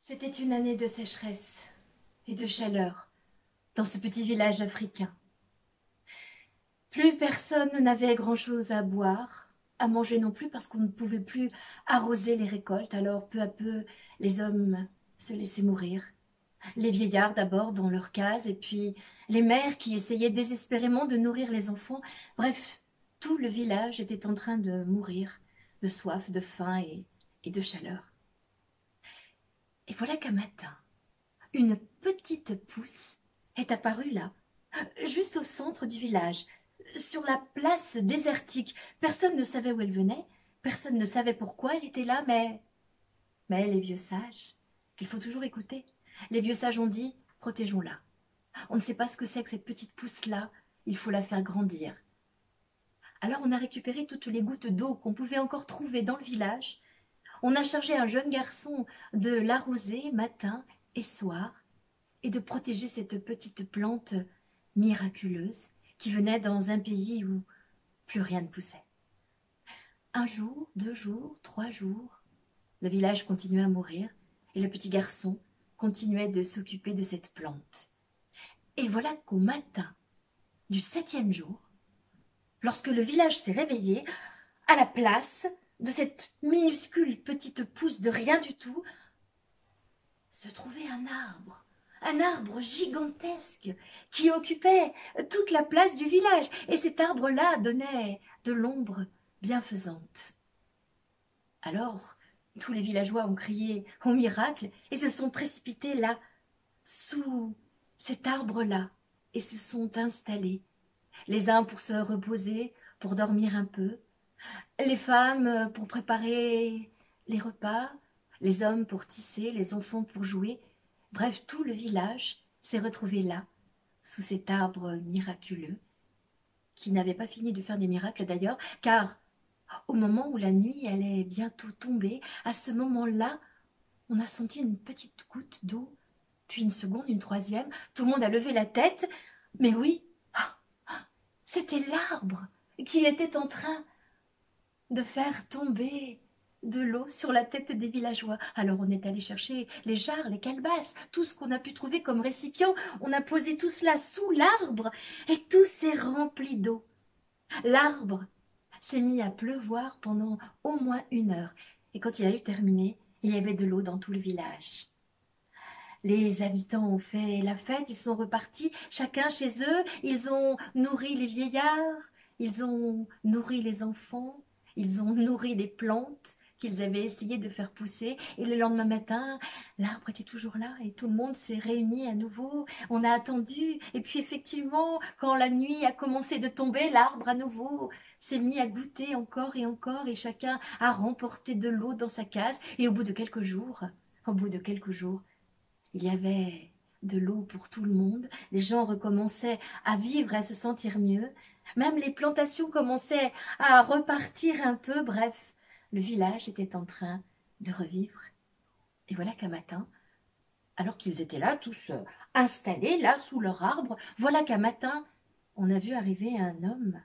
C'était une année de sécheresse et de chaleur dans ce petit village africain. Plus personne n'avait grand-chose à boire, à manger non plus parce qu'on ne pouvait plus arroser les récoltes. Alors peu à peu, les hommes se laissaient mourir. Les vieillards d'abord dans leurs cases et puis les mères qui essayaient désespérément de nourrir les enfants. Bref, tout le village était en train de mourir de soif, de faim et de chaleur. Et voilà qu'un matin, une petite pousse est apparue là, juste au centre du village, sur la place désertique. Personne ne savait où elle venait, personne ne savait pourquoi elle était là, mais les vieux sages, qu'il faut toujours écouter, les vieux sages ont dit « protégeons-la ». On ne sait pas ce que c'est que cette petite pousse-là, il faut la faire grandir. Alors on a récupéré toutes les gouttes d'eau qu'on pouvait encore trouver dans le village. On a chargé un jeune garçon de l'arroser matin et soir et de protéger cette petite plante miraculeuse qui venait dans un pays où plus rien ne poussait. Un jour, 2 jours, 3 jours, le village continuait à mourir et le petit garçon continuait de s'occuper de cette plante. Et voilà qu'au matin du 7e jour, lorsque le village s'est réveillé, à la place de cette minuscule petite pousse de rien du tout, se trouvait un arbre gigantesque qui occupait toute la place du village. Et cet arbre-là donnait de l'ombre bienfaisante. Alors, tous les villageois ont crié au miracle et se sont précipités là, sous cet arbre-là, et se sont installés, les uns pour se reposer, pour dormir un peu, les femmes pour préparer les repas, les hommes pour tisser, les enfants pour jouer. Bref, tout le village s'est retrouvé là, sous cet arbre miraculeux, qui n'avait pas fini de faire des miracles d'ailleurs, car au moment où la nuit allait bientôt tomber, à ce moment-là, on a senti une petite goutte d'eau, puis une seconde, une troisième. Tout le monde a levé la tête, mais oui, c'était l'arbre qui était en train de faire tomber de l'eau sur la tête des villageois. Alors on est allé chercher les jarres, les calebasses, tout ce qu'on a pu trouver comme récipient. On a posé tout cela sous l'arbre et tout s'est rempli d'eau. L'arbre s'est mis à pleuvoir pendant au moins 1 heure. Et quand il a eu terminé, il y avait de l'eau dans tout le village. Les habitants ont fait la fête, ils sont repartis, chacun chez eux. Ils ont nourri les vieillards, ils ont nourri les enfants, ils ont nourri les plantes qu'ils avaient essayé de faire pousser. Et le lendemain matin, l'arbre était toujours là et tout le monde s'est réuni à nouveau. On a attendu et puis effectivement, quand la nuit a commencé de tomber, l'arbre à nouveau s'est mis à goûter encore et chacun a remporté de l'eau dans sa case. Et au bout de quelques jours, il y avait de l'eau pour tout le monde. Les gens recommençaient à vivre et à se sentir mieux. Même les plantations commençaient à repartir un peu. Bref, le village était en train de revivre. Et voilà qu'un matin, alors qu'ils étaient là, tous installés, là, sous leur arbre, voilà qu'un matin, on a vu arriver un homme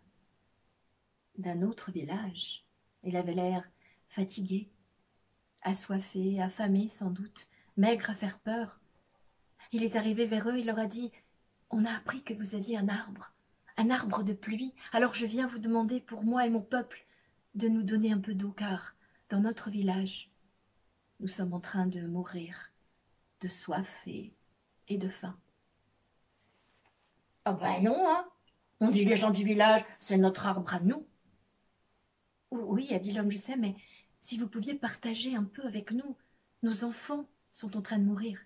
d'un autre village. Il avait l'air fatigué, assoiffé, affamé sans doute, maigre à faire peur. Il est arrivé vers eux, il leur a dit « On a appris que vous aviez un arbre de pluie, alors je viens vous demander pour moi et mon peuple de nous donner un peu d'eau, car dans notre village, nous sommes en train de mourir de soif et de faim. » « Ah ben non, hein, on dit les gens du village, c'est notre arbre à nous. »« Oui, a dit l'homme, je sais, mais si vous pouviez partager un peu avec nous, nos enfants sont en train de mourir.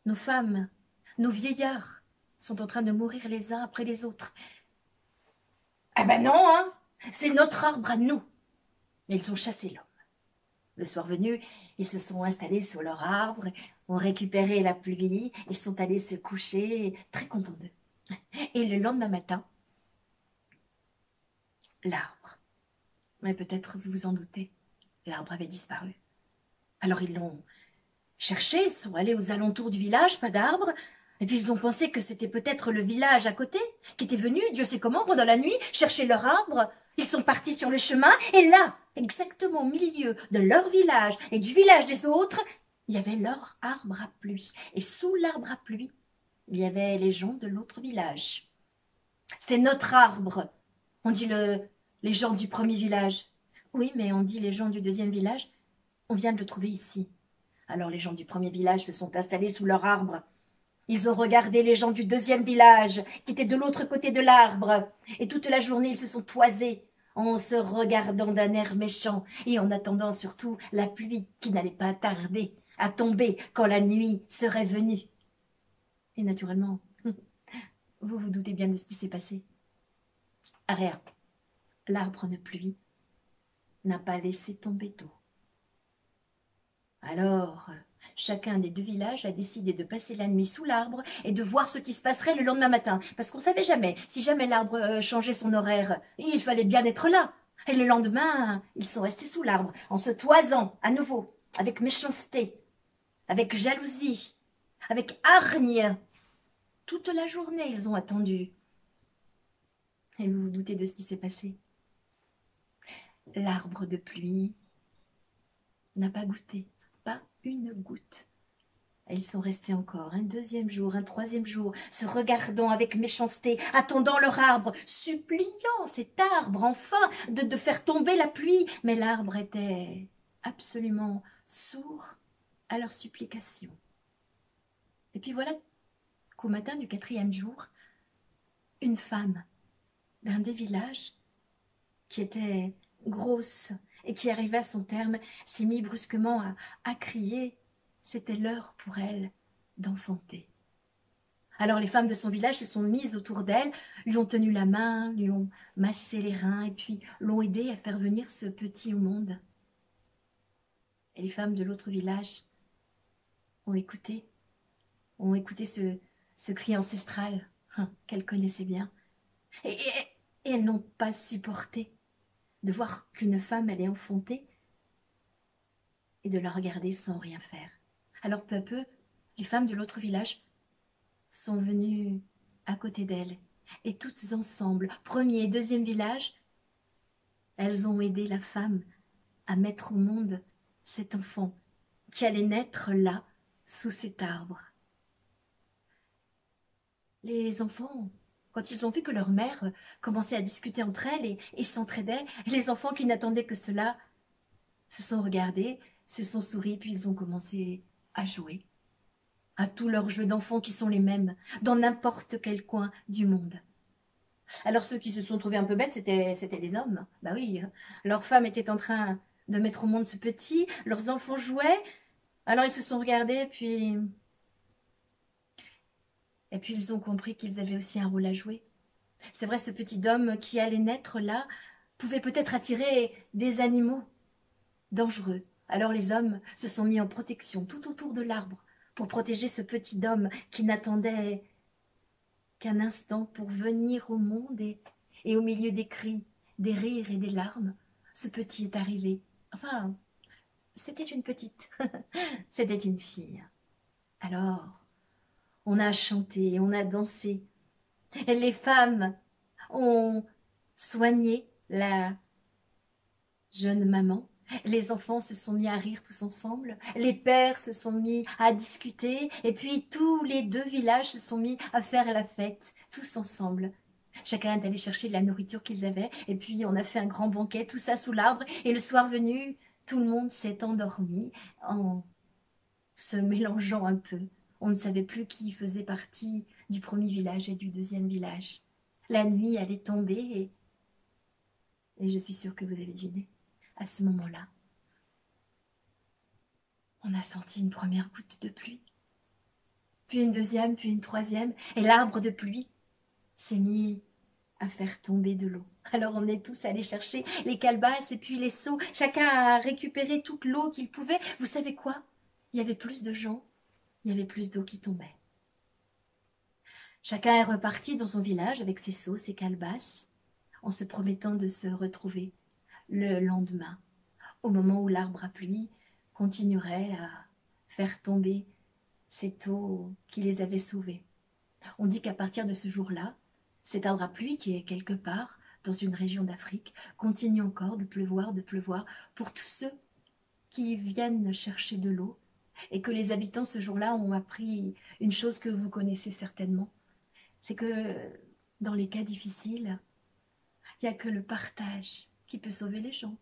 Nos femmes, nos vieillards sont en train de mourir les uns après les autres. »« Ah ben non, hein, c'est notre arbre à nous. » Et ils ont chassé l'homme. Le soir venu, ils se sont installés sur leur arbre, ont récupéré la pluie, ils sont allés se coucher, très contents d'eux. Et le lendemain matin, l'arbre, mais peut-être vous vous en doutez, l'arbre avait disparu. Alors ils l'ont cherché, ils sont allés aux alentours du village, pas d'arbre, et puis ils ont pensé que c'était peut-être le village à côté, qui était venu, Dieu sait comment, pendant la nuit, chercher leur arbre. Ils sont partis sur le chemin, et là, exactement au milieu de leur village et du village des autres, il y avait leur arbre à pluie. Et sous l'arbre à pluie, il y avait les gens de l'autre village. « C'est notre arbre !» on dit les gens du premier village. « Oui, mais on dit les gens du deuxième village. On vient de le trouver ici. » Alors les gens du premier village se sont installés sous leur arbre. Ils ont regardé les gens du deuxième village, qui étaient de l'autre côté de l'arbre. Et toute la journée, ils se sont toisés, en se regardant d'un air méchant, et en attendant surtout la pluie qui n'allait pas tarder à tomber quand la nuit serait venue. Et naturellement, vous vous doutez bien de ce qui s'est passé. Rien. L'arbre de pluie n'a pas laissé tomber d'eau. Alors, chacun des deux villages a décidé de passer la nuit sous l'arbre et de voir ce qui se passerait le lendemain matin. Parce qu'on ne savait jamais, si jamais l'arbre changeait son horaire, il fallait bien être là. Et le lendemain, ils sont restés sous l'arbre, en se toisant à nouveau, avec méchanceté, avec jalousie, avec hargne. Toute la journée, ils ont attendu. Et vous vous doutez de ce qui s'est passé. L'arbre de pluie n'a pas goûté. Pas une goutte. Et ils sont restés encore un deuxième jour, un troisième jour, se regardant avec méchanceté, attendant leur arbre, suppliant cet arbre, enfin, de faire tomber la pluie. Mais l'arbre était absolument sourd à leurs supplications. Et puis voilà qu'au matin du quatrième jour, une femme d'un des villages, qui était grosse et qui arrivait à son terme, s'est mise brusquement à crier. C'était l'heure pour elle d'enfanter. Alors les femmes de son village se sont mises autour d'elle, lui ont tenu la main, lui ont massé les reins et puis l'ont aidée à faire venir ce petit au monde. Et les femmes de l'autre village ont écouté ce cri ancestral qu'elles connaissaient bien. Et elles n'ont pas supporté de voir qu'une femme allait enfanter et de la regarder sans rien faire. Alors peu à peu, les femmes de l'autre village sont venues à côté d'elle, et toutes ensemble, premier et deuxième village, elles ont aidé la femme à mettre au monde cet enfant qui allait naître là, sous cet arbre. Les enfants, quand ils ont vu que leur mère commençait à discuter entre elles et s'entraidaient, les enfants qui n'attendaient que cela se sont regardés, se sont souris, puis ils ont commencé à jouer. À tous leurs jeux d'enfants qui sont les mêmes, dans n'importe quel coin du monde. Alors ceux qui se sont trouvés un peu bêtes, c'était les hommes. Bah oui, leurs femmes étaient en train de mettre au monde ce petit, leurs enfants jouaient, alors ils se sont regardés, et puis ils ont compris qu'ils avaient aussi un rôle à jouer. C'est vrai, ce petit homme qui allait naître là pouvait peut-être attirer des animaux dangereux. Alors les hommes se sont mis en protection tout autour de l'arbre pour protéger ce petit homme qui n'attendait qu'un instant pour venir au monde et au milieu des cris, des rires et des larmes, ce petit est arrivé. Enfin, c'était une petite, c'était une fille. Alors, on a chanté, on a dansé. Et les femmes ont soigné la jeune maman. Les enfants se sont mis à rire tous ensemble, les pères se sont mis à discuter, et puis tous les deux villages se sont mis à faire la fête, tous ensemble. Chacun est allé chercher de la nourriture qu'ils avaient, et puis on a fait un grand banquet, tout ça sous l'arbre, et le soir venu, tout le monde s'est endormi en se mélangeant un peu. On ne savait plus qui faisait partie du premier village et du deuxième village. La nuit allait tomber, et je suis sûre que vous avez deviné. À ce moment-là, on a senti une première goutte de pluie, puis une deuxième, puis une troisième, et l'arbre de pluie s'est mis à faire tomber de l'eau. Alors on est tous allés chercher les calebasses et puis les seaux, chacun a récupéré toute l'eau qu'il pouvait. Vous savez quoi? Il y avait plus de gens, il y avait plus d'eau qui tombait. Chacun est reparti dans son village avec ses seaux, ses calebasses, en se promettant de se retrouver le lendemain, au moment où l'arbre à pluie continuerait à faire tomber cette eau qui les avait sauvés. On dit qu'à partir de ce jour-là, cet arbre à pluie qui est quelque part dans une région d'Afrique continue encore de pleuvoir pour tous ceux qui viennent chercher de l'eau et que les habitants ce jour-là ont appris une chose que vous connaissez certainement, c'est que dans les cas difficiles, il n'y a que le partage qui peut sauver les gens.